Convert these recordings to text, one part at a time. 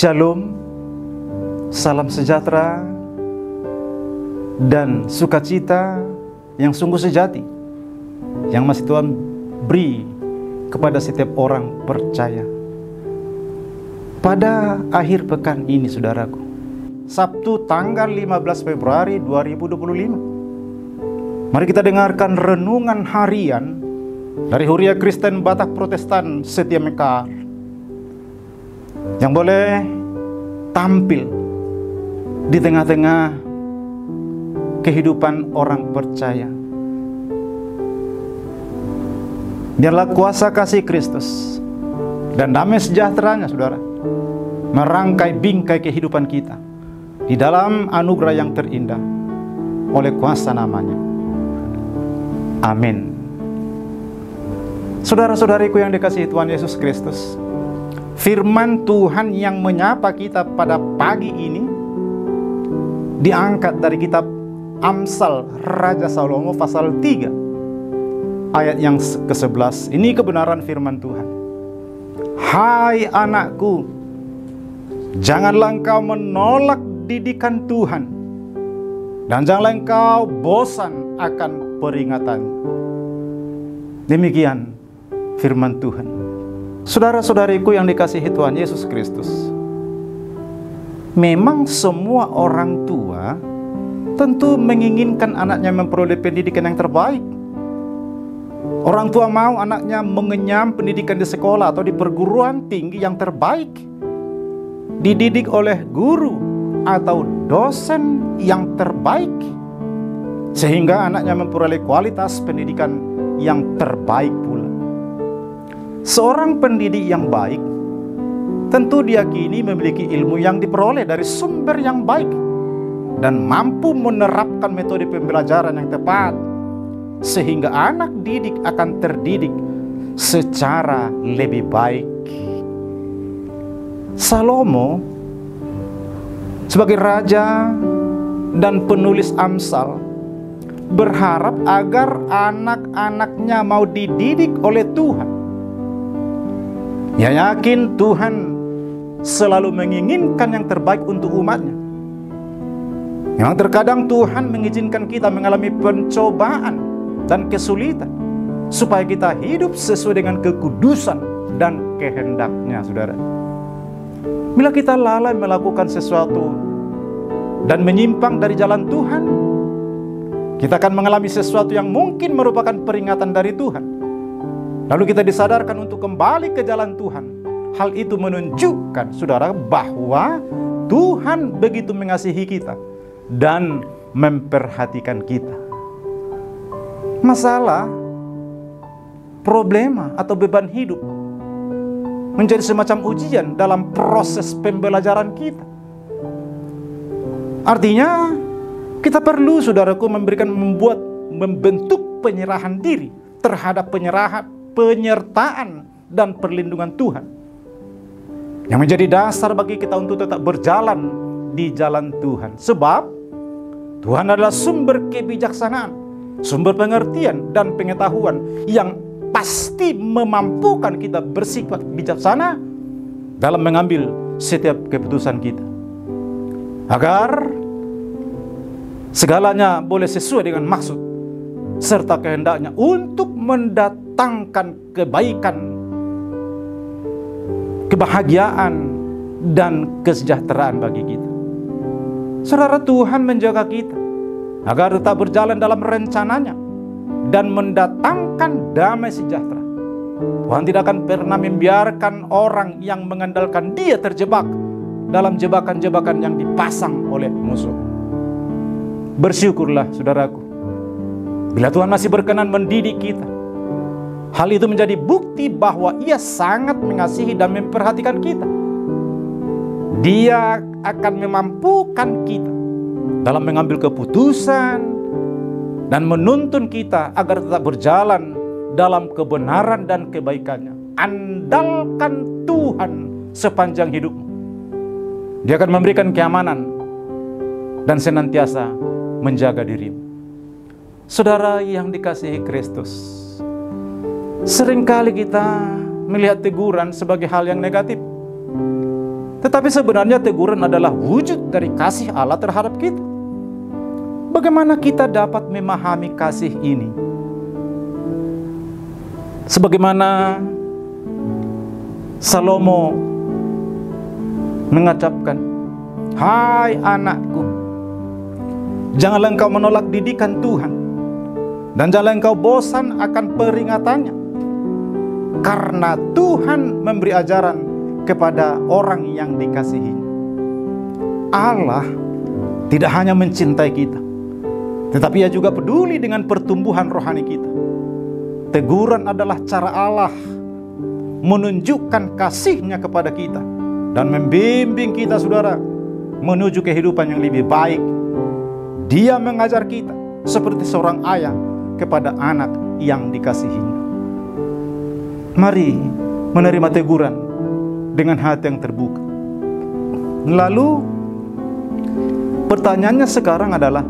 Shalom, salam sejahtera, dan sukacita yang sungguh sejati yang masih Tuhan beri kepada setiap orang percaya. Pada akhir pekan ini, saudaraku, Sabtu tanggal 15 Februari 2025, mari kita dengarkan renungan harian dari Huria Kristen Batak Protestan Setia Mekar yang boleh tampil di tengah-tengah kehidupan orang percaya. Biarlah kuasa kasih Kristus dan damai sejahteranya, saudara, merangkai bingkai kehidupan kita di dalam anugerah yang terindah oleh kuasa namanya. Amin. Saudara-saudariku yang dikasihi Tuhan Yesus Kristus, firman Tuhan yang menyapa kita pada pagi ini diangkat dari kitab Amsal Raja Salomo pasal 3 ayat yang ke-11. Ini kebenaran firman Tuhan. Hai anakku, janganlah engkau menolak didikan Tuhan, dan janganlah engkau bosan akan peringatannya. Demikian firman Tuhan. Saudara-saudariku yang dikasihi Tuhan Yesus Kristus, memang semua orang tua tentu menginginkan anaknya memperoleh pendidikan yang terbaik. Orang tua mau anaknya mengenyam pendidikan di sekolah atau di perguruan tinggi yang terbaik, dididik oleh guru atau dosen yang terbaik, sehingga anaknya memperoleh kualitas pendidikan yang terbaik pula. Seorang pendidik yang baik tentu diyakini memiliki ilmu yang diperoleh dari sumber yang baik dan mampu menerapkan metode pembelajaran yang tepat, sehingga anak didik akan terdidik secara lebih baik. Salomo sebagai raja dan penulis Amsal berharap agar anak-anaknya mau dididik oleh Tuhan. Ia yakin Tuhan selalu menginginkan yang terbaik untuk umatnya. Memang terkadang Tuhan mengizinkan kita mengalami pencobaan dan kesulitan supaya kita hidup sesuai dengan kekudusan dan kehendaknya, saudara. Bila kita lalai melakukan sesuatu dan menyimpang dari jalan Tuhan, kita akan mengalami sesuatu yang mungkin merupakan peringatan dari Tuhan. Lalu kita disadarkan untuk kembali ke jalan Tuhan. Hal itu menunjukkan, saudara, bahwa Tuhan begitu mengasihi kita dan memperhatikan kita. Masalah, problema atau beban hidup menjadi semacam ujian dalam proses pembelajaran kita. Artinya, kita perlu, saudaraku, membentuk penyerahan diri terhadap penyertaan dan perlindungan Tuhan, yang menjadi dasar bagi kita untuk tetap berjalan di jalan Tuhan. Sebab Tuhan adalah sumber kebijaksanaan, sumber pengertian dan pengetahuan yang pasti memampukan kita bersifat bijaksana dalam mengambil setiap keputusan kita, agar segalanya boleh sesuai dengan maksud serta kehendaknya untuk mendatangkan kebaikan, kebahagiaan, dan kesejahteraan bagi kita. Saudara, Tuhan menjaga kita agar tetap berjalan dalam rencananya dan mendatangkan damai sejahtera. Tuhan tidak akan pernah membiarkan orang yang mengandalkan Dia terjebak dalam jebakan-jebakan yang dipasang oleh musuh. Bersyukurlah, saudaraku, bila Tuhan masih berkenan mendidik kita. Hal itu menjadi bukti bahwa Ia sangat mengasihi dan memperhatikan kita. Dia akan memampukan kita dalam mengambil keputusan dan menuntun kita agar tetap berjalan dalam kebenaran dan kebaikannya. Andalkan Tuhan sepanjang hidupmu. Dia akan memberikan keamanan dan senantiasa menjaga dirimu. Saudara yang dikasihi Kristus, seringkali kita melihat teguran sebagai hal yang negatif. Tetapi sebenarnya teguran adalah wujud dari kasih Allah terhadap kita. Bagaimana kita dapat memahami kasih ini? Sebagaimana Salomo mengucapkan, "Hai anakku, janganlah engkau menolak didikan Tuhan, dan janganlah engkau bosan akan peringatannya. Karena Tuhan memberi ajaran kepada orang yang dikasihinya." Allah tidak hanya mencintai kita, tetapi Ia juga peduli dengan pertumbuhan rohani kita. Teguran adalah cara Allah menunjukkan kasih-Nya kepada kita dan membimbing kita, saudara, menuju kehidupan yang lebih baik. Dia mengajar kita seperti seorang ayah kepada anak yang dikasihinya. Mari menerima teguran dengan hati yang terbuka. Lalu pertanyaannya sekarang adalah,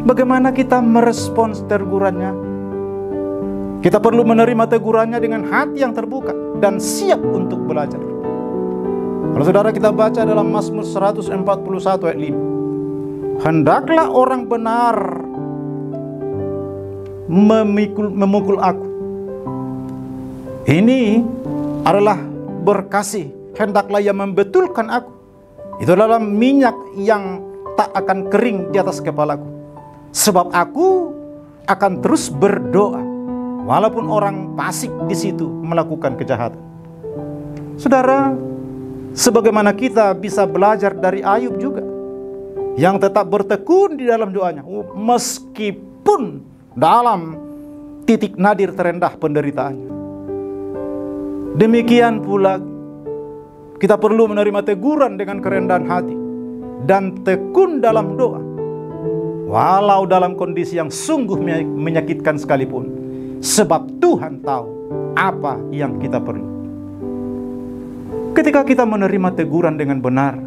bagaimana kita merespons tegurannya? Kita perlu menerima tegurannya dengan hati yang terbuka dan siap untuk belajar. Kalau saudara kita baca dalam Mazmur 141 ayat 5, "Hendaklah orang benar memukul aku." Ini adalah berkasih. Hendaklah Ia membetulkan aku. Itu adalah minyak yang tak akan kering di atas kepalaku. Sebab aku akan terus berdoa, walaupun orang fasik di situ melakukan kejahatan. Saudara, sebagaimana kita bisa belajar dari Ayub juga, yang tetap bertekun di dalam doanya, meskipun dalam titik nadir terendah penderitaannya. Demikian pula kita perlu menerima teguran dengan kerendahan hati dan tekun dalam doa, walau dalam kondisi yang sungguh menyakitkan sekalipun, sebab Tuhan tahu apa yang kita perlu. Ketika kita menerima teguran dengan benar,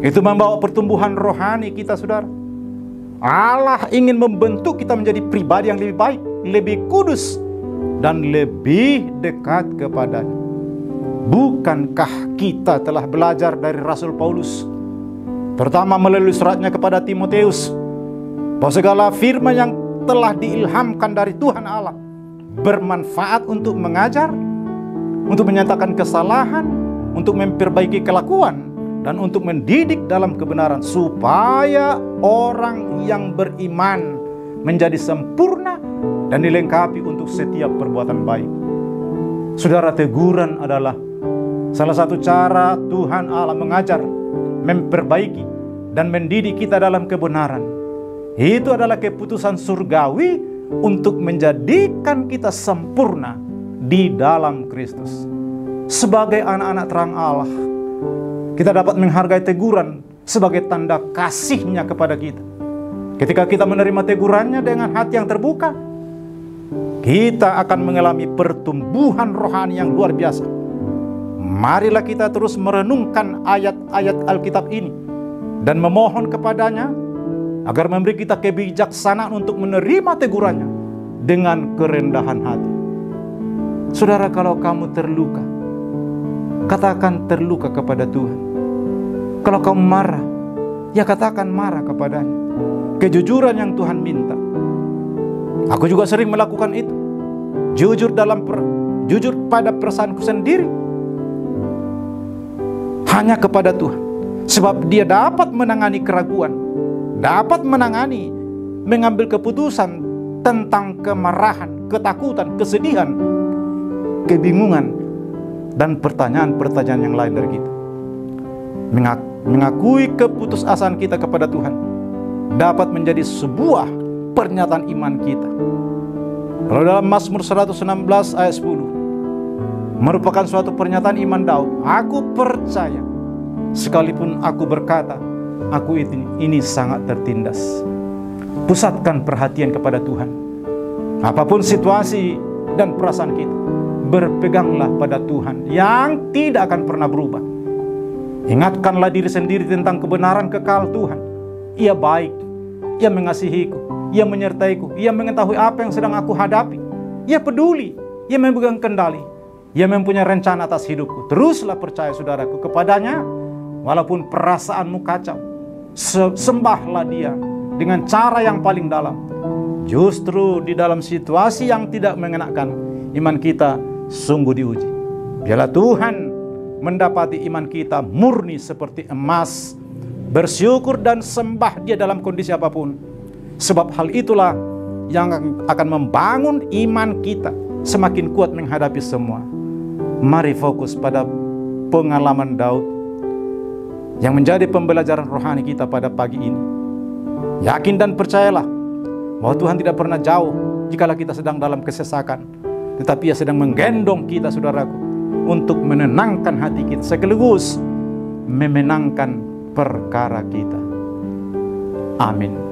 itu membawa pertumbuhan rohani kita, saudara. Allah ingin membentuk kita menjadi pribadi yang lebih baik, lebih kudus, dan lebih dekat kepadanya. Bukankah kita telah belajar dari Rasul Paulus, terutama melalui suratnya kepada Timoteus, bahwa segala firman yang telah diilhamkan dari Tuhan Allah bermanfaat untuk mengajar, untuk menyatakan kesalahan, untuk memperbaiki kelakuan, dan untuk mendidik dalam kebenaran, supaya orang yang beriman menjadi sempurna dan dilengkapi untuk setiap perbuatan baik. Saudara, teguran adalah salah satu cara Tuhan Allah mengajar, memperbaiki, dan mendidik kita dalam kebenaran. Itu adalah keputusan surgawi untuk menjadikan kita sempurna di dalam Kristus. Sebagai anak-anak terang Allah, kita dapat menghargai teguran sebagai tanda kasih-Nya kepada kita. Ketika kita menerima tegurannya dengan hati yang terbuka, kita akan mengalami pertumbuhan rohani yang luar biasa. Marilah kita terus merenungkan ayat-ayat Alkitab ini dan memohon kepadanya agar memberi kita kebijaksanaan untuk menerima tegurannya dengan kerendahan hati. Saudara, kalau kamu terluka, katakan terluka kepada Tuhan. Kalau kamu marah, ya katakan marah kepadanya. Kejujuran yang Tuhan minta. Aku juga sering melakukan itu. Jujur pada perasaanku sendiri, hanya kepada Tuhan. Sebab Dia dapat menangani keraguan, dapat mengambil keputusan tentang kemarahan, ketakutan, kesedihan, kebingungan, dan pertanyaan-pertanyaan yang lain dari kita. Mengakui keputusasaan kita kepada Tuhan dapat menjadi sebuah pernyataan iman kita. Kalau dalam Mazmur 116 ayat 10 merupakan suatu pernyataan iman Daud, aku percaya sekalipun aku berkata aku ini sangat tertindas. Pusatkan perhatian kepada Tuhan. Apapun situasi dan perasaan kita, berpeganglah pada Tuhan yang tidak akan pernah berubah. Ingatkanlah diri sendiri tentang kebenaran kekal Tuhan. Ia baik, Ia mengasihiku, Ia menyertaiku, Ia mengetahui apa yang sedang aku hadapi. Ia peduli, Ia memegang kendali. Ia mempunyai rencana atas hidupku. Teruslah percaya saudaraku kepadanya, walaupun perasaanmu kacau. Sembahlah dia dengan cara yang paling dalam. Justru di dalam situasi yang tidak mengenakan, iman kita sungguh diuji. Biarlah Tuhan mendapati iman kita murni seperti emas. Bersyukur dan sembah dia dalam kondisi apapun. Sebab hal itulah yang akan membangun iman kita semakin kuat menghadapi semua. Mari fokus pada pengalaman Daud yang menjadi pembelajaran rohani kita pada pagi ini. Yakin dan percayalah bahwa Tuhan tidak pernah jauh jikalau kita sedang dalam kesesakan, tetapi Ia sedang menggendong kita, saudaraku, untuk menenangkan hati kita sekaligus memenangkan perkara kita. Amin.